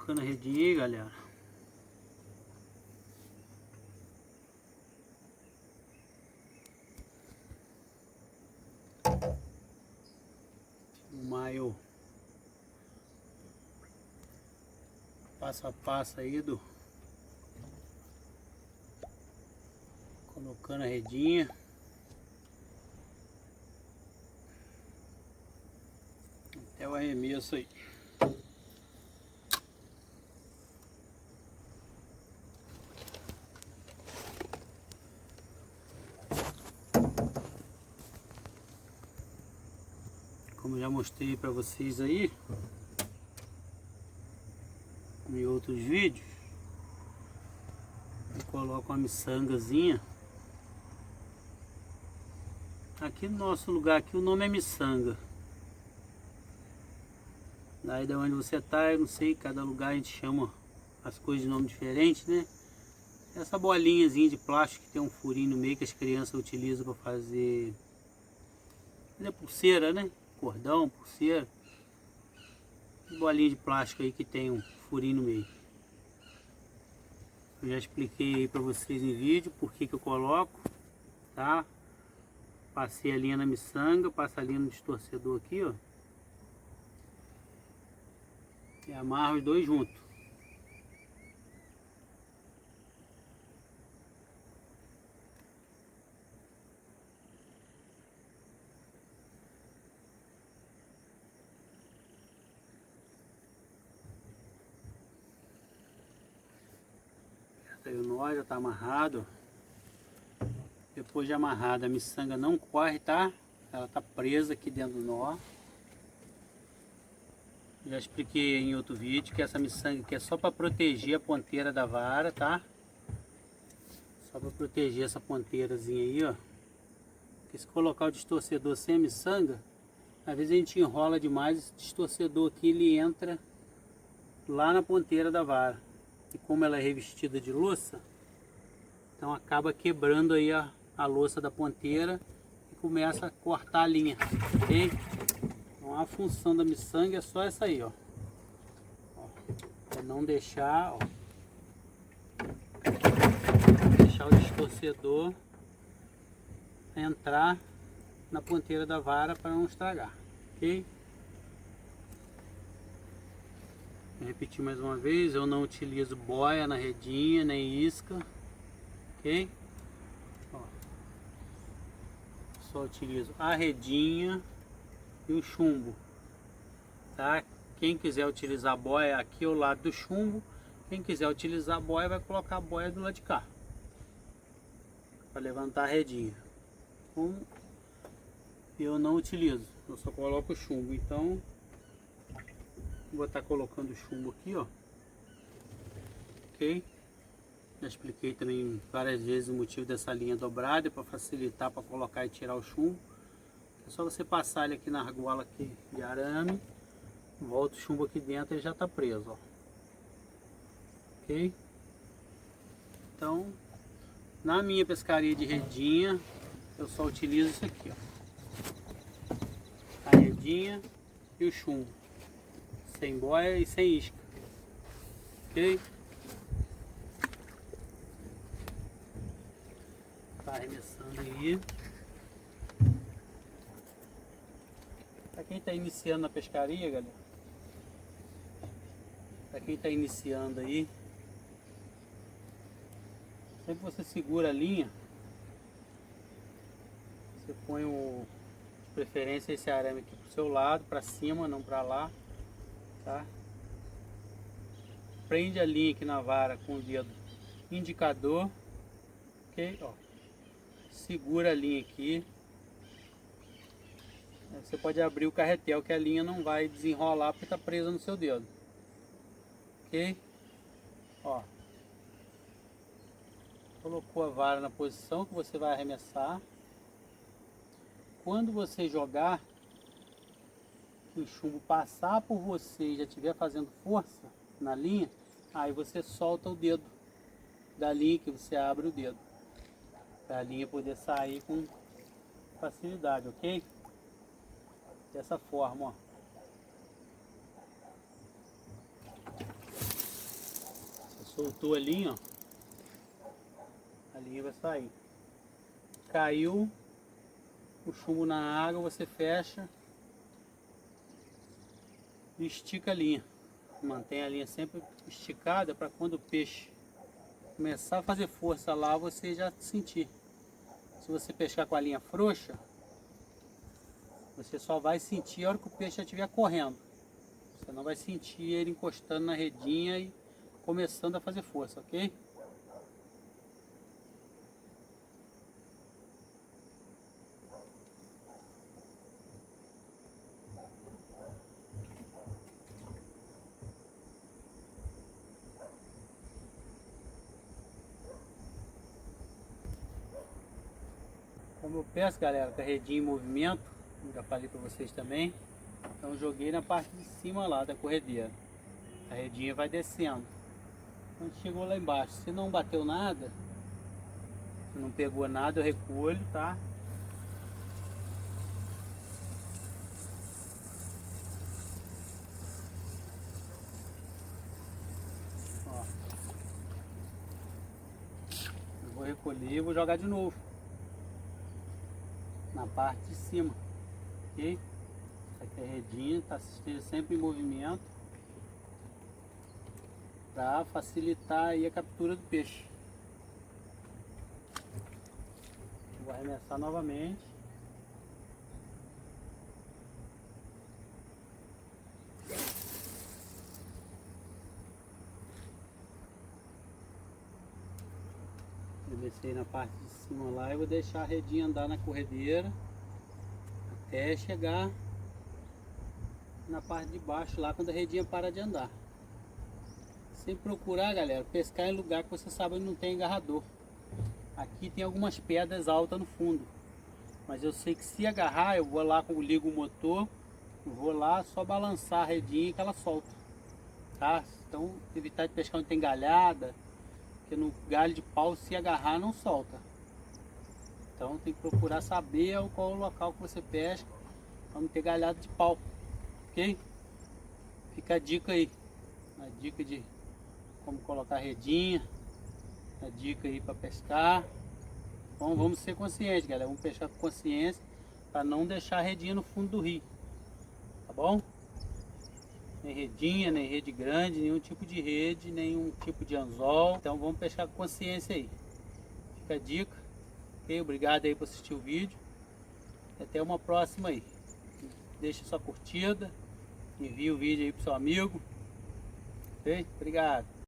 colocando a redinha aí, galera. Filmar eu passo a passo aí do colocando a redinha. Até o arremesso aí. Como eu já mostrei para vocês aí em outros vídeos, eu coloco uma miçangazinha. Aqui no nosso lugar aqui o nome é miçanga. Daí de onde você tá, eu não sei, cada lugar a gente chama as coisas de nome diferente, né? Essa bolinhazinha de plástico que tem um furinho no meio que as crianças utilizam para fazer pulseira, né? Cordão, pulseira. Bolinha de plástico aí que tem um furinho no meio. Eu já expliquei aí para vocês em vídeo por que eu coloco, tá? Passei a linha na miçanga, passa a linha no distorcedor aqui, ó. E amarro os dois juntos. Aí o nó já está amarrado. Depois de amarrada, a miçanga não corre, tá? Ela está presa aqui dentro do nó. Já expliquei em outro vídeo que essa miçanga aqui é só para proteger a ponteira da vara, tá? Só para proteger essa ponteirazinha aí, ó. Porque se colocar o distorcedor sem a miçanga, às vezes a gente enrola demais, esse distorcedor aqui ele entra lá na ponteira da vara. E como ela é revestida de louça, então acaba quebrando aí a louça da ponteira e começa a cortar a linha, ok? Então a função da miçanga é só essa aí, ó. É não deixar, ó, deixar o distorcedor entrar na ponteira da vara para não estragar, ok? Vou repetir mais uma vez, eu não utilizo boia na redinha, nem isca, ok? Ó, só utilizo a redinha e o chumbo, tá? Quem quiser utilizar a boia aqui ao lado do chumbo, quem quiser utilizar a boia vai colocar a boia do lado de cá, para levantar a redinha. Como eu não utilizo, eu só coloco o chumbo, então vou estar colocando o chumbo aqui, ó, ok? Já expliquei também várias vezes o motivo dessa linha dobrada, para facilitar para colocar e tirar o chumbo. É só você passar ele aqui na argola aqui de arame, volta o chumbo aqui dentro e ele já está preso, ó, ok? Então, na minha pescaria de redinha, eu só utilizo isso aqui, ó, a redinha e o chumbo, sem boia e sem isca, ok? Tá arremessando aí. Para quem está iniciando na pescaria, galera, para quem está iniciando aí, sempre você segura a linha, você põe de preferência esse arame aqui pro seu lado, para cima, não para lá, tá? Prende a linha aqui na vara com o dedo indicador, ok? Ó, segura a linha aqui. Você pode abrir o carretel que a linha não vai desenrolar porque está presa no seu dedo, ok? Ó, colocou a vara na posição que você vai arremessar. Quando você jogar, o chumbo passar por você e já estiver fazendo força na linha, aí você solta o dedo da linha, que você abre o dedo, para a linha poder sair com facilidade, ok? Dessa forma, ó. Soltou a linha, ó. A linha vai sair. Caiu o chumbo na água, você fecha e estica a linha. Mantém a linha sempre esticada para quando o peixe começar a fazer força lá, você já sentir. Se você pescar com a linha frouxa, você só vai sentir a hora que o peixe já estiver correndo. Você não vai sentir ele encostando na redinha e começando a fazer força, ok? Como eu peço, galera, com a redinha em movimento, já falei para vocês também, então joguei na parte de cima lá da corredeira. A redinha vai descendo. Quando chegou lá embaixo, se não bateu nada, se não pegou nada, eu recolho, tá? Ó. Eu vou recolher e vou jogar de novo na parte de cima, ok? Aqui a redinha tá sempre em movimento para facilitar aí a captura do peixe. Vou arremessar novamente. Arremessei na parte de cima lá e vou deixar a redinha andar na corredeira até chegar na parte de baixo lá, quando a redinha para de andar. Sempre procurar, galera, pescar em lugar que você sabe onde não tem agarrador. Aqui tem algumas pedras altas no fundo, mas eu sei que se agarrar, eu vou lá, ligo o motor, vou lá só balançar a redinha que ela solta, tá? Então evitar de pescar onde tem galhada, porque no galho de pau, se agarrar, não solta. Então tem que procurar saber qual é o local que você pesca para não ter galhada de pau, ok? Fica a dica aí, a dica de como colocar a redinha, a dica aí para pescar. Bom, vamos ser conscientes, galera, vamos pescar com consciência para não deixar a redinha no fundo do rio, tá bom? Nem redinha, nem rede grande, nenhum tipo de rede, nenhum tipo de anzol. Então vamos pescar com consciência aí. Fica a dica, ok? Obrigado aí por assistir o vídeo. Até uma próxima aí. Deixa sua curtida, envie o vídeo aí pro seu amigo. Ok? Obrigado.